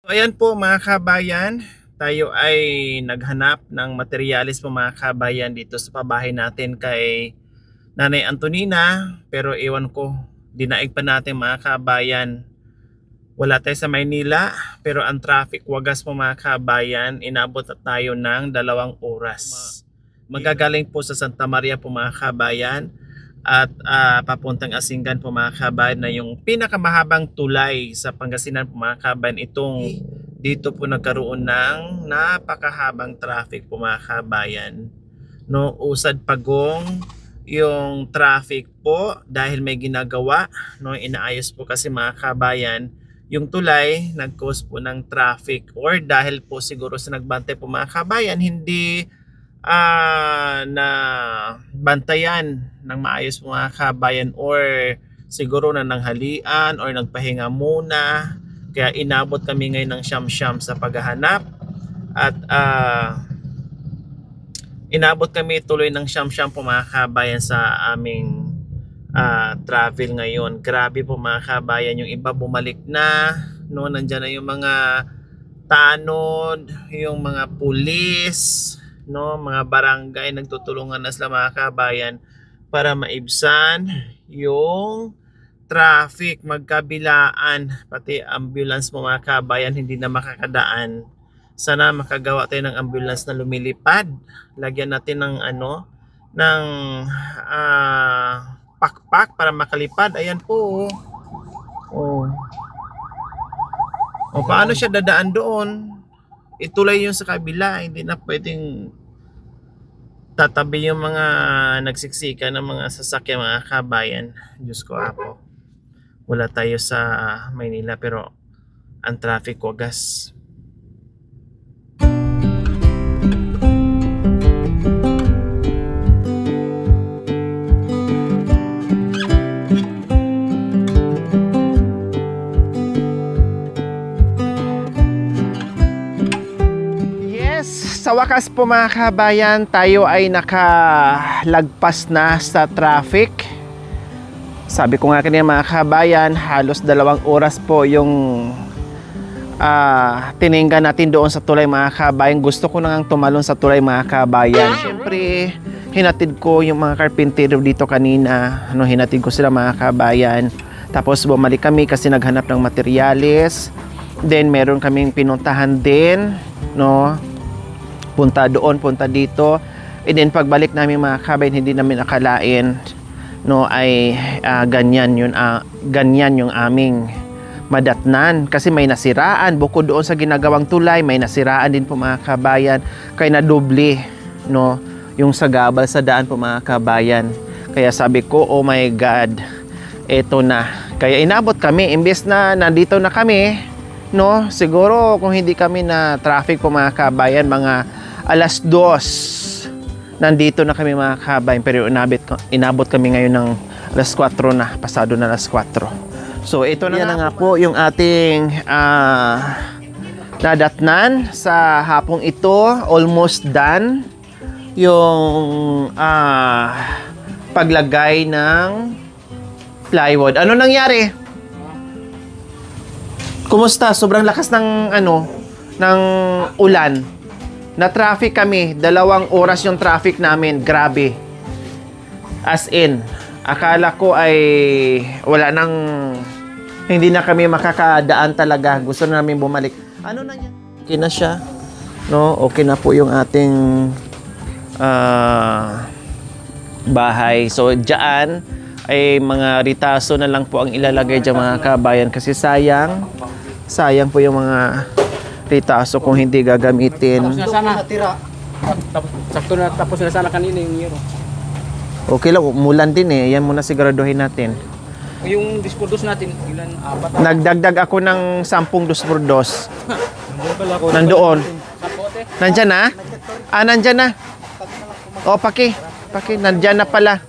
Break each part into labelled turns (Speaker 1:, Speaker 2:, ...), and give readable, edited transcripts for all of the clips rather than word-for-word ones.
Speaker 1: Ayan po mga kabayan, tayo ay naghanap ng materyales po mga kabayan dito sa pabahay natin kay Nanay Antonina. Pero ewan ko, dinaig pa natin mga kabayan. Wala tayo sa Maynila pero ang traffic wagas po mga kabayan, inabot na tayo ng 2 oras. Magagaling po sa Santa Maria po mga kabayan at papuntang Asingan po mga kabayan, na yung pinakamahabang tulay sa Pangasinan po mga kabayan. Dito po nagkaroon ng napakahabang traffic po mga kabayan. No, usad pagong yung traffic po dahil may ginagawa, no, inaayos po kasi mga kabayan yung tulay, nag-cause po ng traffic, or dahil po siguro sa nagbantay po mga kabayan, hindi na bantayan ng maayos mga kabayan, or siguro na nanghalian or nagpahinga muna, kaya inabot kami ngayon ng siyam-siyam sa paghahanap at inabot kami tuloy ng siyam-siyam po mga kabayan sa aming travel ngayon. Grabe po mga kabayan, yung iba bumalik na, no, nandyan na yung mga tanod, yung mga pulis, no, mga barangay, nagtutulungan na sila mga kabayan para maibsan yung traffic magkabilaan. Pati ambulance mo mga kabayan hindi na makakadaan. Sana makagawa tayo ng ambulance na lumilipad. Lagyan natin ng ng pakpak para makalipad. Ayan po. Oh. O paano siya dadaan doon? Itulay yung sa kabila, hindi na pwedeng tatabi yung mga nagsiksika ng mga sasakyan mga kabayan. Diyos ko apo. Wala tayo sa Maynila pero ang traffic wagas. Sa wakas po mga kabayan, tayo ay nakalagpas na sa traffic. Sabi ko nga kanina mga kabayan, halos 2 oras po yung tininggan natin doon sa tulay mga kabayan. Gusto ko nang tumalon sa tulay mga kabayan. Siyempre, hinatid ko yung mga karpintero dito kanina. Hinatid ko sila mga kabayan. Tapos bumalik kami kasi naghanap ng materyales. Then meron kaming pinuntahan din, no? Punta doon, punta dito. And then pagbalik namin mga kabayan, hindi namin akalain, no, ay ganyan yung aming madatnan. Kasi may nasiraan, bukod doon sa ginagawang tulay, may nasiraan din po mga kabayan. Kaya nadoble, no, yung sagabal sa daan po mga kabayan. Kaya sabi ko, oh my God, eto na. Kaya inabot kami, imbes na nandito na kami, no, siguro kung hindi kami na traffic po mga kabayan, mga 2:00 nandito na kami mga kabayan, pero inabot kami ngayon ng 4:00 na, pasado na 4:00. So ito na nga po yung ating nadatnan sa hapong ito. Almost done yung paglagay ng plywood. Ano nangyari? Kumusta? Sobrang lakas ng ng ulan. Na-traffic kami, 2 oras yung traffic namin, grabe. As in, akala ko ay hindi na kami makakadaan talaga. Gusto na namin bumalik. Ano na yan? Okay na siya. No, okay na po yung ating bahay. So, diyan ay mga ritaso na lang po ang ilalagay dyan mga kabayan. Kasi sayang po yung mga ritaso kung hindi gagamitin.
Speaker 2: Tapos na sana. Sakto na tapos na sana kanina yung euro.
Speaker 1: Okay lang, umulan din eh. Yan muna siguraduhin natin.
Speaker 2: Yung discordos natin, ilan? 4?
Speaker 1: Nagdagdag ako ng 10 2x2. Nandoon. Nandyan na? Nandyan na. O, paki. Nandyan na pala.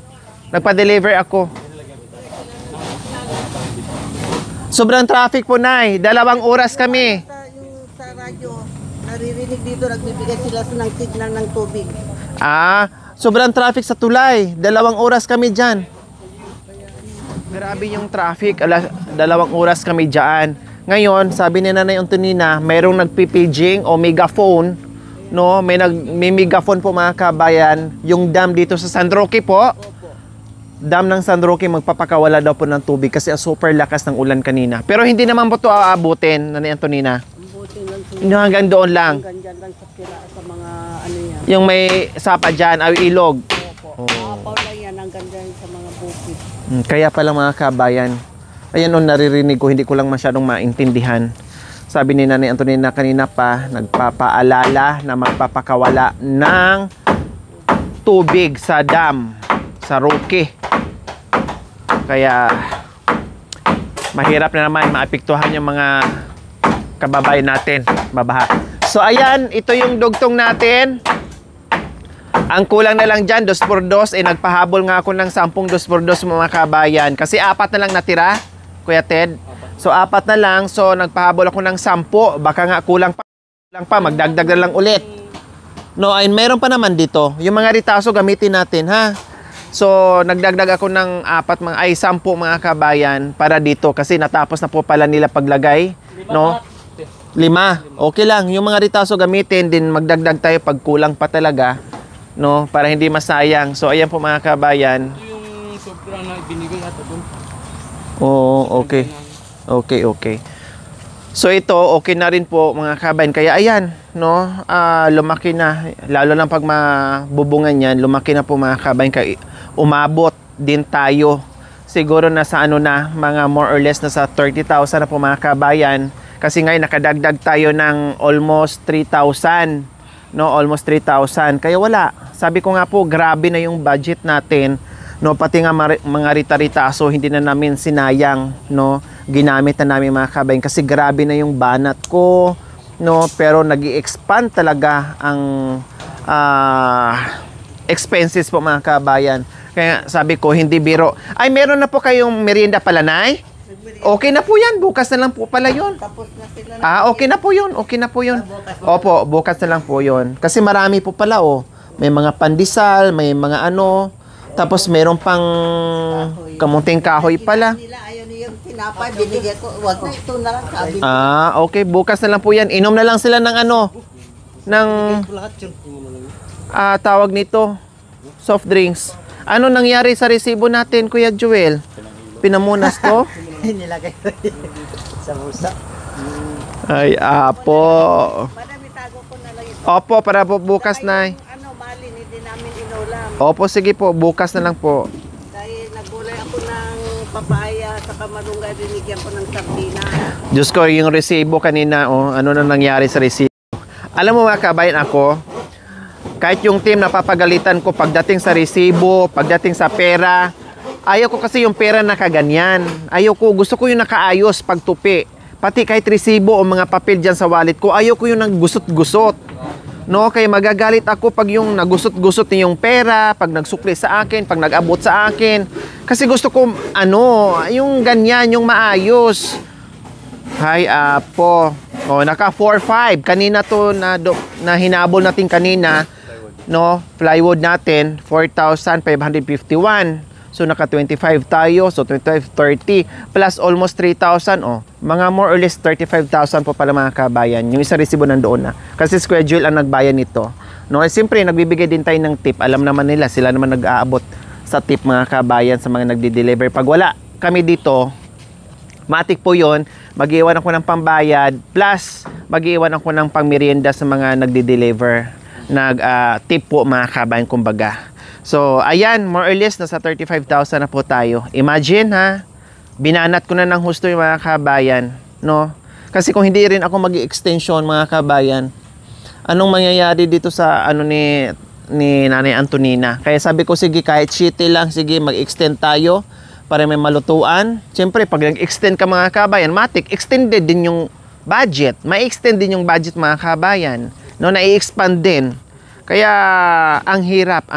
Speaker 1: Nagpa-deliver ako. Sobrang traffic po, Nay. 2 oras kami.
Speaker 3: Sa radyo, naririnig dito, nagbibigay sila ng signal ng tubig.
Speaker 1: Sobrang traffic sa tulay. 2 oras kami dyan. Grabe yung traffic. 2 oras kami dyan. Ngayon, sabi ni Nanay Antonina, mayroong nagpipaging o megaphone, no? May megaphone po mga kabayan, yung dam dito sa San Roque po. Dam ng San Roque magpapakawala daw po ng tubig kasi super lakas ng ulan kanina. Pero hindi naman po ito aabutin, Nanay Antonina.
Speaker 3: Buti lang sila.
Speaker 1: Yung hanggang doon lang.
Speaker 3: Ganyan lang sa mga ano yan.
Speaker 1: Yung may sapa dyan, ay ilog.
Speaker 3: Opo. Apaw lang yan, ang ganda yan sa mga bukid.
Speaker 1: Kaya pala mga kabayan. Ayan o, naririnig ko, hindi ko lang masyadong maintindihan. Sabi ni Nanay Antonina kanina pa, nagpapaalala na magpapakawala ng tubig sa dam, sa Roque. Kaya, mahirap na naman maapektuhan yung mga kababayan natin, babaha. So ayan, ito yung dugtong natin. Ang kulang na lang dyan, 2x2, nagpahabol nga ako ng 10 2x2 mga kabayan. Kasi 4 na lang natira, Kuya Ted. So 4 na lang, so nagpahabol ako ng 10. Baka nga kulang pa, magdagdag na lang ulit. No, ay meron pa naman dito. Yung mga ritaso gamitin natin, ha? So nagdagdag ako ng 10 mga kabayan para dito. Kasi natapos na po pala nila paglagay. No? 5. Okay lang. Yung mga ritaso gamitin, din magdagdag tayo pag kulang pa talaga. No, para hindi masayang. So ayan po mga kabayan.
Speaker 2: Ito yung sobra na binigay ato doon.
Speaker 1: Oo, okay. Okay. So ito, okay na rin po mga kabayan. Kaya ayan, no, lumaki na. Lalo lang pag mabubungan yan, lumaki na po mga kabayan. Kaya umabot din tayo. Siguro na sa mga more or less na sa 30,000 na po mga kabayan. Kasi ngayon nakadagdag tayo ng almost 3,000. No, almost 3,000. Kaya wala. Sabi ko nga po, grabe na yung budget natin. No, pati nga mga rita-ritaso, hindi na namin sinayang, no. Ginamit na namin mga kabayan kasi grabe na yung banat ko, no. Pero nag-i-expand talaga ang expenses po mga kabayan. Kaya sabi ko, hindi biro. Ay, meron na po kayong merienda pala, Nay? Okay na po yan. Bukas na lang po pala yun.
Speaker 3: Tapos na sila.
Speaker 1: Okay na po yun. Okay na po yun. Opo, bukas na lang po yun. Kasi marami po pala, oh. May mga pandesal, may mga ano. Tapos meron pang kamuting kahoy pala.
Speaker 3: Nila ayaw niya yung tinapay, binigyan ko. Wag na, ito na lang sabi ko.
Speaker 1: Okay. Bukas na lang po yan. Inom na lang sila ng ano. Ng tawag nito. Soft drinks. Ano nangyari sa resibo natin, Kuya Joel? Pinamunas to?
Speaker 3: Nilagay ko sa busa.
Speaker 1: Ay, apo.
Speaker 3: Madami tago ko na lang ito.
Speaker 1: Opo, para po bukas na.
Speaker 3: Malin, hindi namin inulam.
Speaker 1: Opo, sige po. Bukas na lang po.
Speaker 3: Dahil naggulay ako ng papaya sa kamalunggay, binigyan ko ng sardina.
Speaker 1: Diyos ko, yung resibo kanina, ano na nangyari sa resibo. Alam mo mga kabayan, ako, kahit yung team napapagalitan ko pagdating sa resibo, pagdating sa pera, ayaw ko kasi yung pera nakaganyan. Ayaw ko, gusto ko yung nakaayos pagtupi. Pati kahit resibo o mga papel dyan sa wallet ko, ayaw ko yung naggusot-gusot. No, kaya magagalit ako pag yung nagusot-gusot yung pera, pag nagsukli sa akin, pag nag-abot sa akin. Kasi gusto ko, yung ganyan, yung maayos. Hay, apo. Naka 4-5. Kanina to na hinabol natin kanina. No, plywood natin, 4,551. So, naka 25 tayo. So, 25, 30. Plus almost 3,000. Mga more or less 35,000 po pala mga kabayan. Yung isa resibo nandoon na. Kasi schedule ang nagbayan nito. No, siyempre, nagbibigay din tayo ng tip. Alam naman nila, sila naman nag-aabot sa tip mga kabayan sa mga nagdi-deliver. Pag wala kami dito, matik po yun. Mag-iwan ako ng pambayad. Plus, mag-iwan ako ng pangmerienda sa mga nagdi-deliver. Tip po mga kabayan, kumbaga. So, ayan, more or less, nasa 35,000 na po tayo. Imagine, ha? Binanat ko na ng husto yung mga kabayan, no? Kasi kung hindi rin ako mag-extension, mga kabayan, anong mangyayari dito sa, ni Nanay Antonina? Kaya sabi ko, sige, kahit shitty lang, sige, mag-extend tayo para may malutuan. Siyempre, pag nag-extend ka, mga kabayan, matik, extended din yung budget. May extend din yung budget, mga kabayan. No, nai-expand din. Kaya, ang hirap.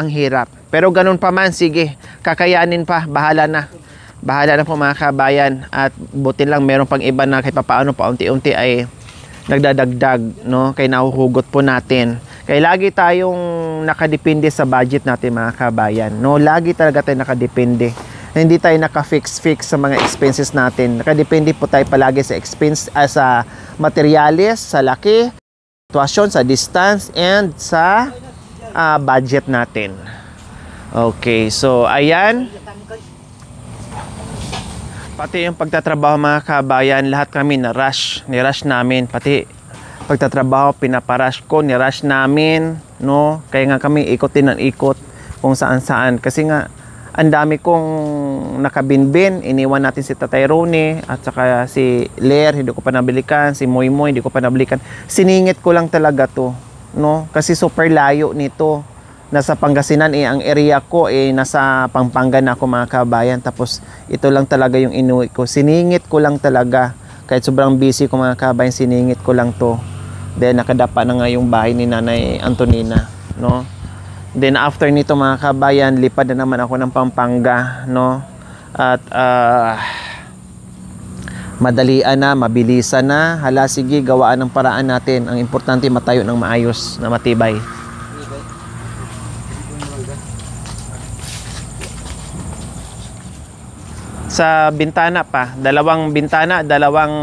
Speaker 1: Pero ganun pa man, sige, kakayanin pa, bahala na. Bahala na po mga kabayan. At buti lang, meron pang iba na kahit papaano, paunti-unti ay nagdadagdag, no? Kaya nahuhugot po natin. Kaya lagi tayong nakadepende sa budget natin mga kabayan, no? Lagi talaga tayo nakadepende. Hindi tayo naka-fix sa mga expenses natin. Nakadepende po tayo palagi sa expense, sa materyales, sa laki, situasyon, sa distance, and sa budget natin. Okay, so ayan. Pati yung pagtatrabaho mga kabayan, lahat kami ni-rush namin. Pati pagtatrabaho, pinaparush ko, ni-rush namin, no? Kaya nga kami ikotin ng ikot kung saan-saan. Kasi nga, ang dami kong nakabinbin. Iniwan natin si Tatay Rone at saka si Ler, hindi ko pa nabilikan. Si Moy Moy, hindi ko pa nabilikan. Siningit ko lang talaga to, no? Kasi super layo nito. Nasa Pangasinan ang area ko nasa Pampanga na ako mga kabayan. Tapos ito lang talaga yung inuwi ko. Siningit ko lang talaga. Kahit sobrang busy ko mga kabayan, siningit ko lang to. Then nakadapa na nga yung bahay ni Nanay Antonina, no? Then after nito mga kabayan, lipad na naman ako ng Pampanga, no? At madalian na, mabilisan na. Hala, sige, gawaan ng paraan natin. Ang importante matayo ng maayos na matibay. Sa bintana pa, dalawang bintana, dalawang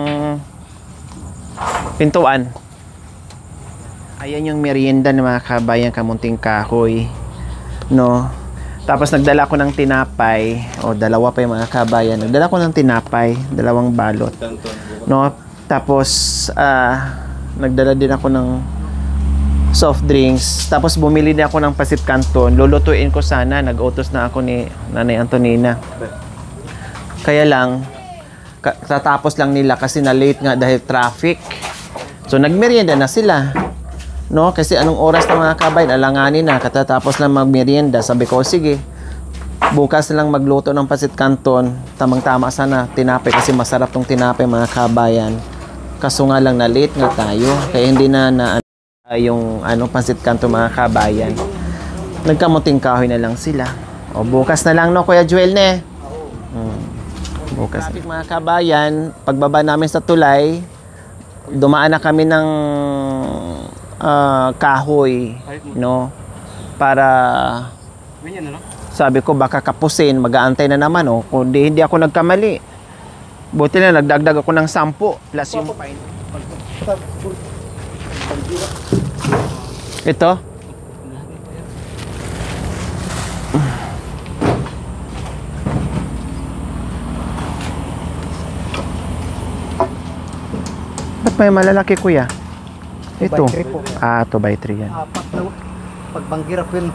Speaker 1: pintuan. Ayan yung merienda ng mga kabayan, kamunting kahoy, no? Tapos nagdala ko ng tinapay, dalawa pa yung mga kabayan. Nagdala ko ng tinapay, dalawang balot, no? Tapos nagdala din ako ng soft drinks. Tapos bumili din ako ng pasit canton. Lulutuin ko sana, nag-utos na ako ni Nanay Antonina. Kaya lang, tatapos lang nila kasi na late nga dahil traffic. So nagmerienda na sila, no? Kasi anong oras na mga kabayan, alanganin na, katatapos lang magmerienda. Sabi ko, sige, bukas na lang magluto ng pasit canton. Tamang-tama sana tinapay kasi masarap tong tinapay mga kabayan. Kaso nga lang na late nga tayo, kaya hindi na yung pasit canton mga kabayan. Nagkamuting kahoy na lang sila. Bukas na lang, no, Kuya Joel, ne? Bukas. Traffic mga kabayan, pagbaba namin sa tulay, dumaan na kami ng kahoy, no? Para sabi ko baka kapusin, mag-aantay na naman, oh. Kung hindi ako nagkamali. Buti na nagdagdag ako ng 10 plus yung ito. Ba't may malalaki, kuya? Ito.
Speaker 2: 2x3 po.
Speaker 1: 2x3 yan.
Speaker 2: Apat na pagbanggirap yun.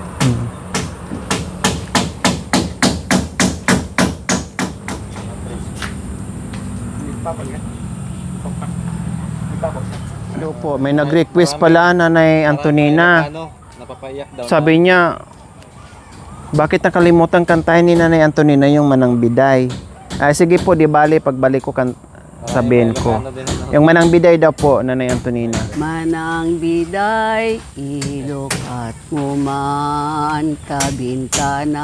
Speaker 1: Hello po, may nag-request pala Nanay Antonina.
Speaker 2: Napapayak daw.
Speaker 1: Sabi niya, bakit nakalimutan kantahin ni Nanay Antonina yung Manang Biday? Sige po, di bali, pagbalik ko sabihin ko. Yung Manang Biday daw po, Nanay Antonina.
Speaker 3: Manang biday, ilukat mo man, kabintana,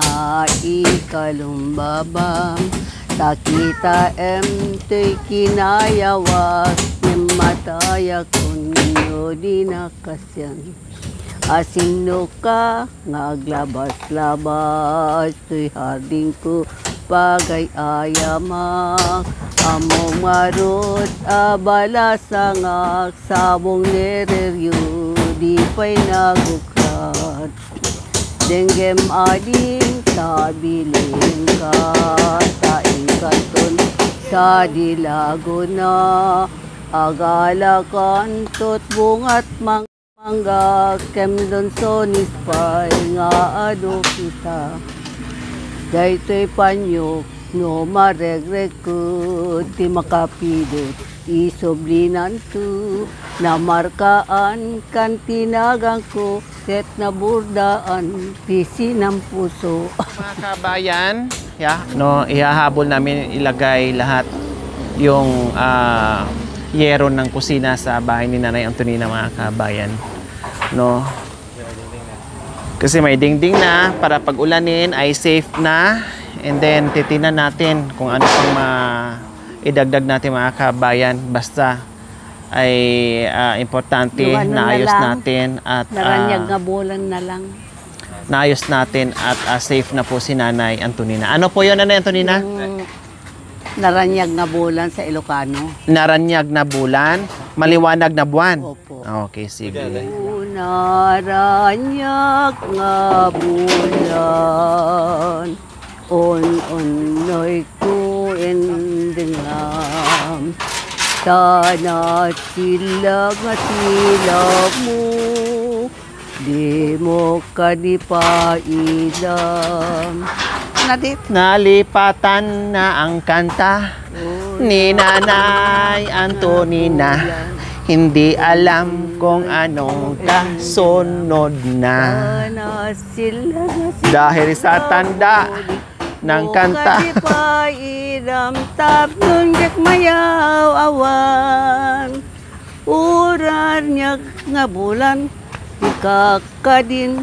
Speaker 3: ikalumbabang. Takita emto'y kinayawag, mataya kunyo di nakasyan. Asino ka, ngaglabas-labas, to'y harding ko, pagay ayamak. Among marot, abala sangak, sabong nereryo, di pa'y nagukrat. Denggem ading, tabiling ka, taing katon, sa dilago na. Agala kantot bungat mangga, kemdon sonis pa'y nga ado kita. Dayto'y panyok, no maregrek ko, ti makapidot, isoblinan to, na markaan kan tinagang ko, set na burdaan, pisi ng puso.
Speaker 1: Mga kabayan, ihahabol namin ilagay lahat yung yero ng kusina sa bahay ni Nanay Antonina mga kabayan. No? Kasi may dingding na para pag ulanin ay safe na. And then titinan natin kung ano pang idagdag natin mga kabayan. Basta ay importante na ayos natin at
Speaker 3: naranyag nga bulan na lang.
Speaker 1: naayos natin at safe na po si Nanay Antonina. Ano po yun, Nanay Antonina?
Speaker 3: Yung naranyag na bulan sa Ilocano.
Speaker 1: Naranyag na bulan, maliwanag na buwan.
Speaker 3: Opo.
Speaker 1: Okay, sige.
Speaker 3: Naranyag nga bulan, on-onoy ko endingam. Sana sila nga sila mo, di mo kanipailam. Nadit.
Speaker 1: Nalipatan na ang kanta ni Nanay Antonina. Hindi alam kung anong kasunod na.
Speaker 3: Sana sila nga sila
Speaker 1: Dahil sa tanda ng kanta.
Speaker 3: Di pa iram tapnon yak mayaw awan. Uran niya nga bulan, ikakadin.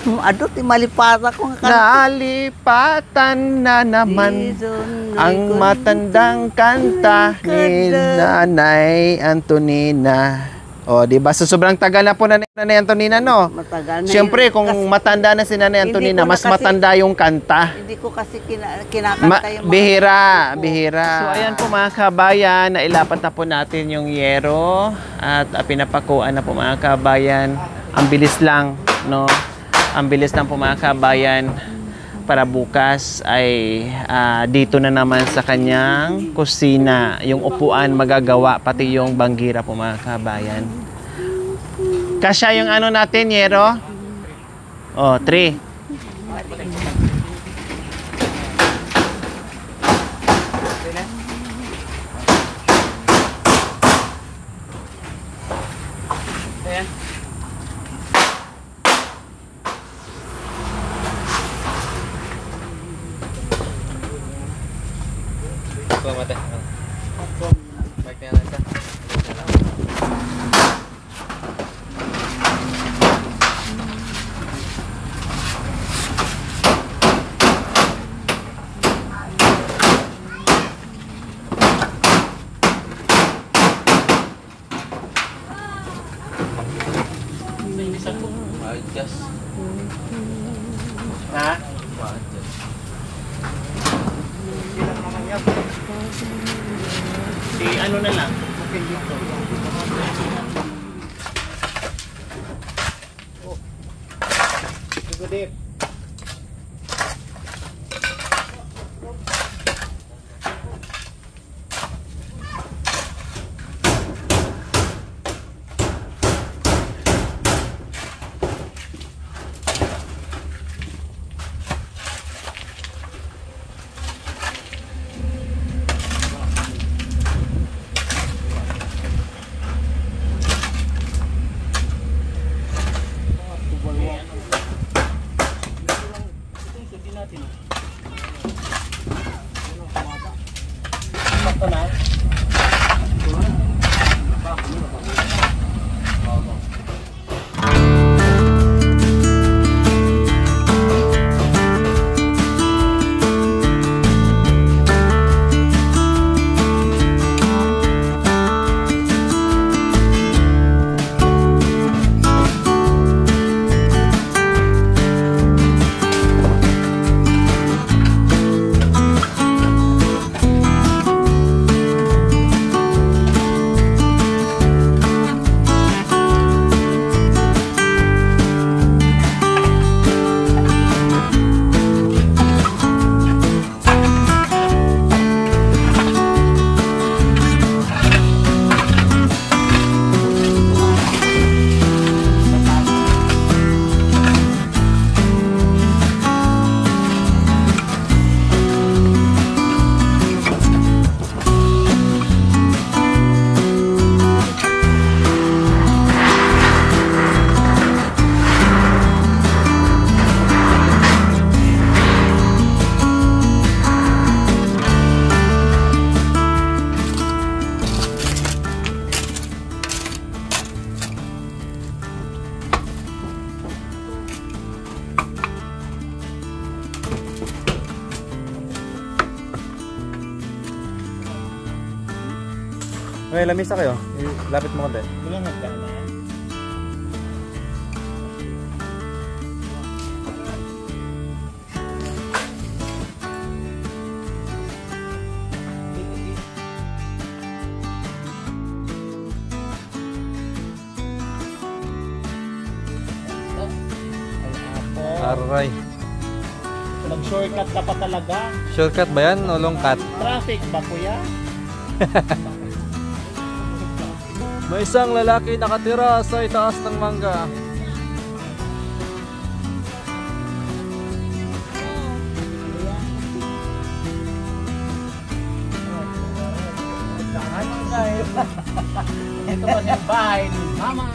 Speaker 3: Adot, malipata ko nga
Speaker 1: Nalipatan na naman ang matandang kanta ni Nanay Antonina. O, di ba? So, sobrang tagal na po na Nanay Antonina, no?
Speaker 3: Matagal na
Speaker 1: Siyempre,
Speaker 3: yun.
Speaker 1: kung matanda na si Nanay
Speaker 3: Hindi
Speaker 1: Antonina,
Speaker 3: ko na
Speaker 1: mas
Speaker 3: kasi-
Speaker 1: matanda yung kanta.
Speaker 3: Hindi ko kasi kinakanta yung mga...
Speaker 1: Bihira. So, ayan po mga kabayan, nailapat na po natin yung yero at pinapakuan na po mga kabayan. Ang bilis lang, no? Ang bilis lang po mga kabayan para bukas ay dito na naman sa kanyang kusina. Yung upuan magagawa, pati yung banggira po mga kabayan. Kasya yung ano natin, yero? Oh, 3. Ha? Di ano na lang. Dito.
Speaker 2: May lamisa kayo. Lapit mo konti.
Speaker 1: Walang hagdanan.
Speaker 4: Aray.
Speaker 1: Nag-shortcut ka pa talaga.
Speaker 4: Shortcut ba yan o long cut?
Speaker 1: Traffic ba kuya?
Speaker 4: May isang lalaki nakatira sa itaas ng mangga.
Speaker 1: Ito pa yung bahay ni Mama.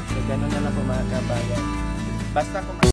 Speaker 1: So, ganun na lang po mga kabayan. Basta kung